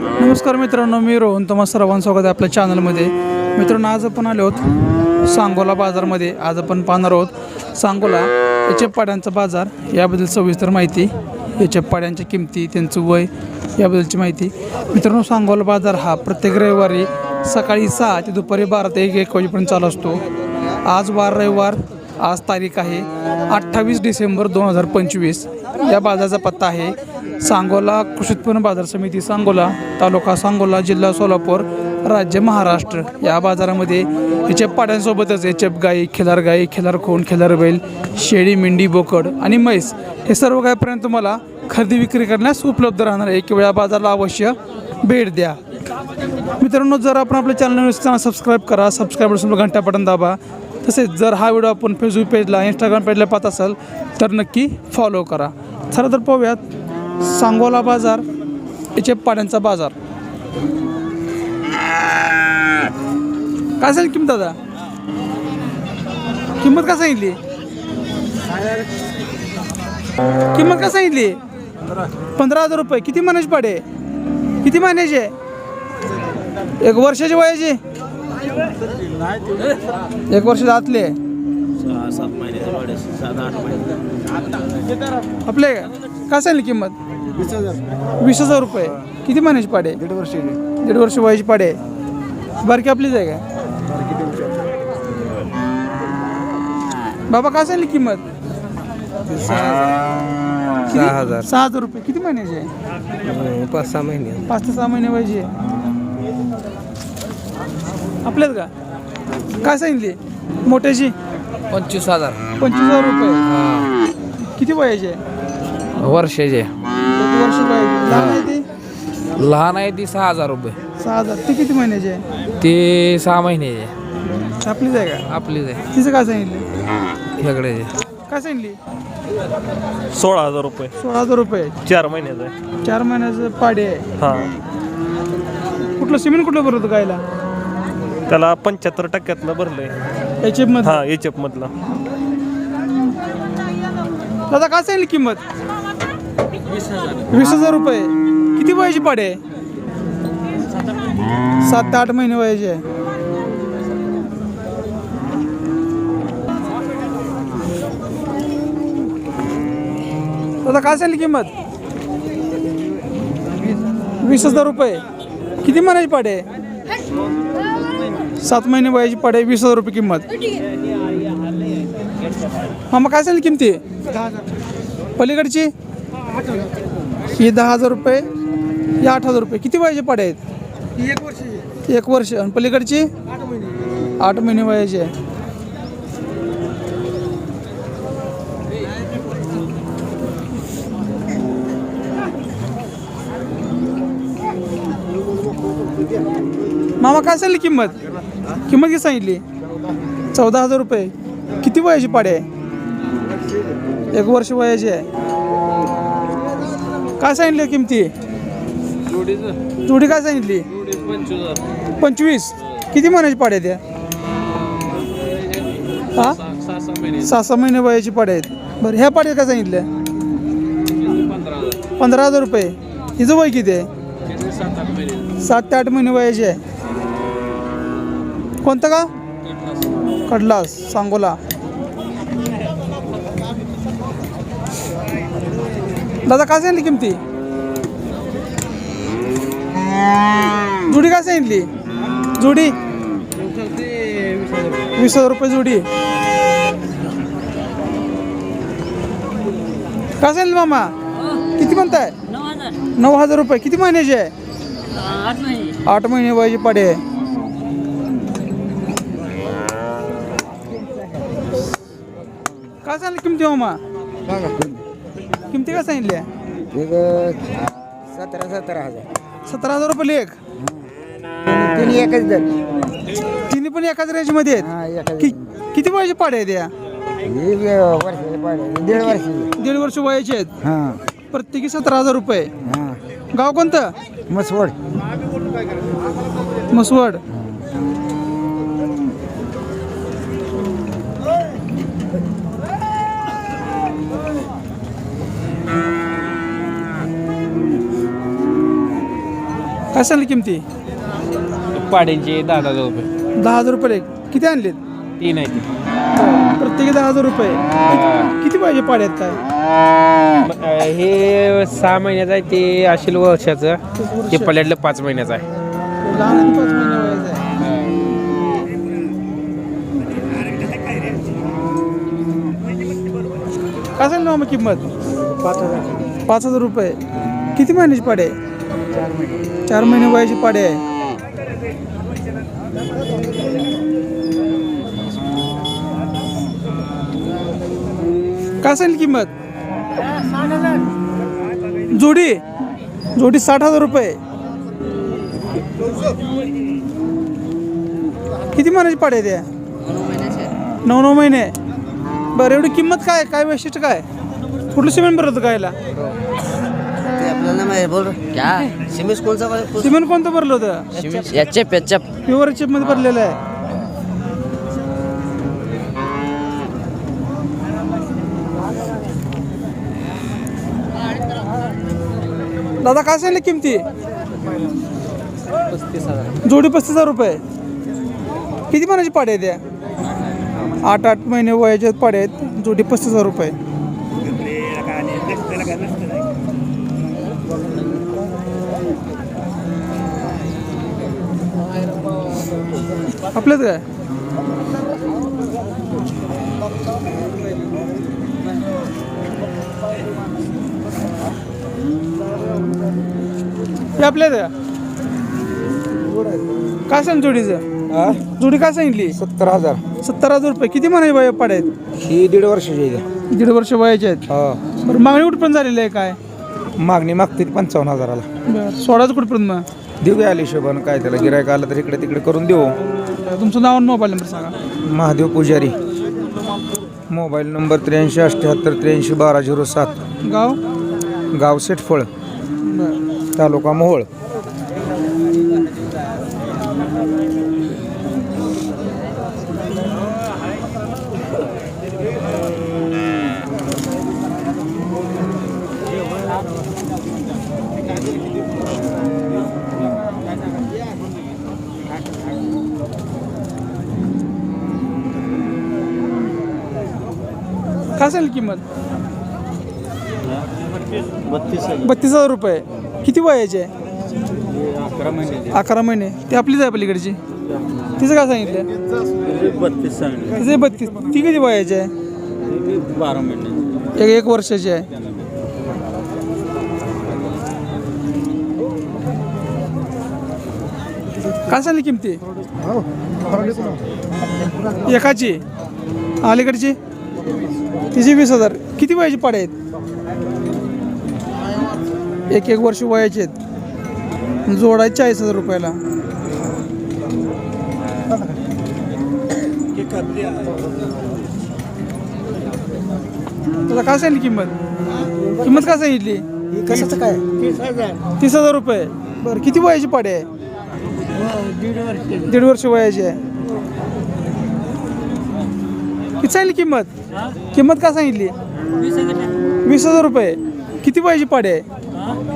नमस्कार मित्रांनो, मी रोहन. तुम्हा सर्वांचं स्वागत आहे आपल्या चॅनलमध्ये. मित्रांनो, आज आपण आलो आहोत सांगोला बाजारमध्ये. आज आपण पाहणार आहोत सांगोला याच्या पाड्यांचा बाजार, याबद्दल सविस्तर माहिती, याच्या पाड्यांच्या किमती, त्यांचं वय, याबद्दलची माहिती. मित्रांनो, सांगोला बाजार हा प्रत्येक रविवारी सकाळी 6 ते दुपारी 12 ते 1 वाजेपर्यंत चालू असतो. आज वार रविवार, आज तारीख आहे 28 डिसेंबर 2025. या बाजाराचा पत्ता आहे सांगोला कृषी उत्पन्न बाजार समिती, सांगोला, तालुका सांगोला, जिल्हा सोलापूर, राज्य महाराष्ट्र. या बाजारामध्ये याच्या पाड्यांसोबतच याच्याप गाई, खिलार खोंड, खिलार बैल, शेळी, मेंढी, बोकड आणि म्हैस हे सर्व गायपर्यंत तुम्हाला खरेदी विक्री करण्यास उपलब्ध राहणार आहे. एक वेळा बाजाराला अवश्य भेट द्या. मित्रांनो, जर आपण आपल्या चॅनल सबस्क्राईब करा, सबस्क्राईब घंटा बटन दाबा. तसेच जर हा व्हिडिओ आपण फेसबुक पेजला, इंस्टाग्राम पेजला पाहत असाल तर नक्की फॉलो करा. चला तर पाहूयात सांगोला बाजार, याच्या पाड्यांचा बाजार. काय सांगितली किंमत दादा? किंमत काय सांगितली? किंमत काय सांगितली? 15,000 रुपये. किती महिन्याची पाडे? किती महिन्याचे? 1 वर्षाची वयाची? 1 वर्ष आतले? 6-7 महिने, 7-8 महिने. आपले काय सांगली किंमत? 20,000 रुपये. किती महिन्याची पाडे? 1.5 वर्ष वयाची पाडे. बारकी आपलीच आहे का बाबा? काय सांगली किंमत? 6,000 रुपये. किती महिन्याची आहे? 5-6 महिने. 5 ते 6 महिने वयाची आहे. आपल्यात का? काय सांगितली मोठ्याची? 25,000. 25,000 रुपये. किती वयाची आहे? वर्षाचे. 1 वर्ष वयाची. लहान आहे ती? लहान आहे ती 6,000 रुपये. 6,000. ती किती महिन्याची आहे? ते 6 महिन्याचे. आपलीच आहे का? आपलीच आहे. तिचं काय सांगितलं? हेगड्याचे. काय सांगितली? 16,000 रुपये. 16,000 रुपये. 4 महिन्याचं आहे. 4 महिन्याचं पाडे आहे. हां, कुठलं सिमेंट कुठलं भरत गायला? त्याला 75% भरलंय. एच मध्ये. हां, एचएफ मधला. दादा काय सांगितली किंमत? 20,000 रुपये. किती वयाची पाडे आहे? 7 ते 8 महिने वयाची आहे. दादा काय सांगितली किंमत? 20,000 रुपये. किती महिन्याची पाडे आहे? 7 महिने वयाची पाडे. 20,000 रुपये किंमत. मामा काय सांगितली किमती? पलीकडची ही 10,000 रुपये, ही 8,000 रुपये. किती वयाचे पाडे आहेत? 1 वर्ष. आणि पलीकडची 8 महिने वयाची आहे. मामा काय सांगितली किंमत? किंमत किती सांगितली? 14,000 रुपये. किती वयाची पाडे आहे? 1 वर्ष वयाची आहे. काय सांगितली किमती? जोडी काय सांगितली? 25. किती महिन्याची पाडे आहेत? हा, 6-6 महिने वयाची पाडे आहेत. बरं, ह्या पाड्या काय सांगितल्या? 15,000 रुपये. हिचं वय किती आहे? 7 ते 8 महिने वयाची आहे. कोणतं का? कडलास, सांगोला. दादा काय सांगितली किमती? जोडी काय सांगितली? जोडी 20,000 रुपये जोडी. काय सांगितलं मामा? किती म्हणताय? 9,000 रुपये. किती महिन्याची आहे? 8 महिने वयाची पाडे आहे. काय सांगितलं किमती मामा? किमती काय सांगितल्या? 17,000 रुपये लेख. तिन्ही पण एकाच रेंजमध्ये आहेत. किती वयाचे पाडे आहेत या? 1.5 वर्ष वयाचे आहेत. प्रत्येकी 17,000 रुपये. गाव कोणतं? मसवड. मसवड. काय सांगली किमती? पाड्यांचे 10,000 रुपये. 10,000 रुपये. किती आणलेत? 3 आहे ती. प्रत्येकी 10,000 रुपये. किती पाहिजे पाड्यात काय? हे 6 महिन्याचं आहे, ते असेल वर्षाचं. ते पल्यातलं 5 महिन्याचं आहे. लहान आणि 5 महिने वयाचं आहे. काय सांगली मामा किंमत? 5,000 रुपये. किती महिन्याची पाडे आहे? 4 महिने वयाची पाडे आहे. काय सांगली किंमत? जोडी 60,000 रुपये. किती महिन्याची पाडे आहे त्या? 9 महिने. बरं, एवढी किंमत काय? काय वैशिष्ट्य काय? कुठलं सिमेंट भरलं होतं गायला? सिमेंट कोणतं भरलं होतं? प्युअर चिप मध्ये भरलेलं आहे. दादा काय सांगले किमती? जोडी 35,000 रुपये. किती महिन्याची पाडे आहे त्या? 8 महिने वयाचे पाडे आहेत. जोडी 35,000 रुपये. आपल्याच काय? हे आपल्याच का? काय सांग जोडीचं? जोडी काय सांगितली? 70,000. 70,000 रुपये. किती महिन्याची वय पाडे आहेत? ही 1.5 वर्षाची आहे. 1.5 वर्ष वयाचे आहेत. बरं, मागणी कुठपर्यंत झालेली आहे काय? मागणी मागते 55,000ला. बरं, सोडायचं कुठपर्यंत मग? देऊ या हिशोबानं काय त्याला गिरायक आलं तर इकडे तिकडे करून देऊ. तुमचं नाव आणि मोबाईल नंबर सांगा. महादेव पुजारी. Mobile number 83 78 83 1207. गाव? गाव सेटफळ, बरं. तालुका मोहोळ. काय सांगली किंमत? 32,000 रुपये. किती वयाचे आहे? 11 महिने. ती आपलीच आहे पलीकडची. तिचं काय सांगितलं? 32. ती किती वयाची आहे? 12 महिने. 1 वर्षाची आहे. काय सांगली किमती? एकाची. अलीकडची? तिची 20,000. किती वयाची पाडे आहेत? 1 वर्ष वयाचे आहेत. जोडायचे 40,000 रुपयाला. तुला काय सांगितली किंमत? किंमत काय सांगितली? कशाचं काय? 30,000 रुपये. बरं, किती वयाची पाडे आहे? 1.5 वर्ष वयाची आहे. किती सांगितली किंमत? किंमत काय सांगितली? 20,000 रुपये. किती वयाची पाडे आहे?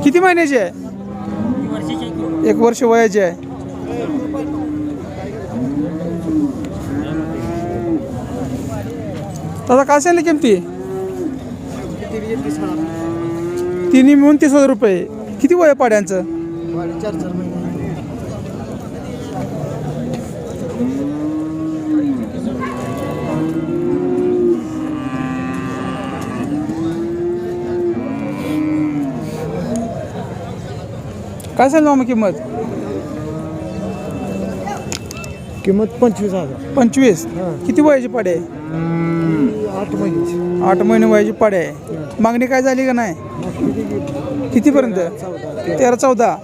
किती महिन्याची आहे? 1 वर्ष वयाची आहे. दादा काय सांगितली किमती? तिन्ही मिळून 30,000 रुपये. किती वय आहे पाड्यांचं? 4 महिने. काय सांगितलं मामा किंमत? किंमत 25,000. 25. किती वयाची पाडे आहे? 8 महिने. 8 महिने वयाची पाडे आहे. मागणी काय झाली का नाही? कितीपर्यंत? 13-14.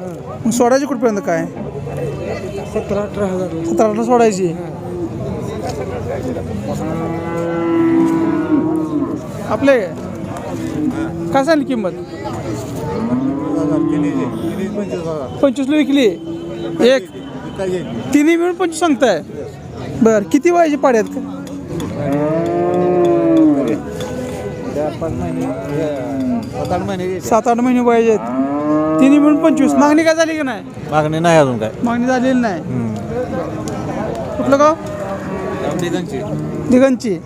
मग सोडायची कुठपर्यंत काय? 17-18,000. 17-18 सोडायची. आपले काय सांगली किंमत? 25ला विकली. एक तिन्ही मिळून 25 सांगताय. बरं, किती वयाची पाडे आहेत का? 7-8 महिने. 7-8 महिने वयाचे आहेत. तिन्ही मिळून 25. मागणी काय झाली की नाही? मागणी नाही अजून काय. मागणी झालेली नाही. कुठलं गाव? दिगंची.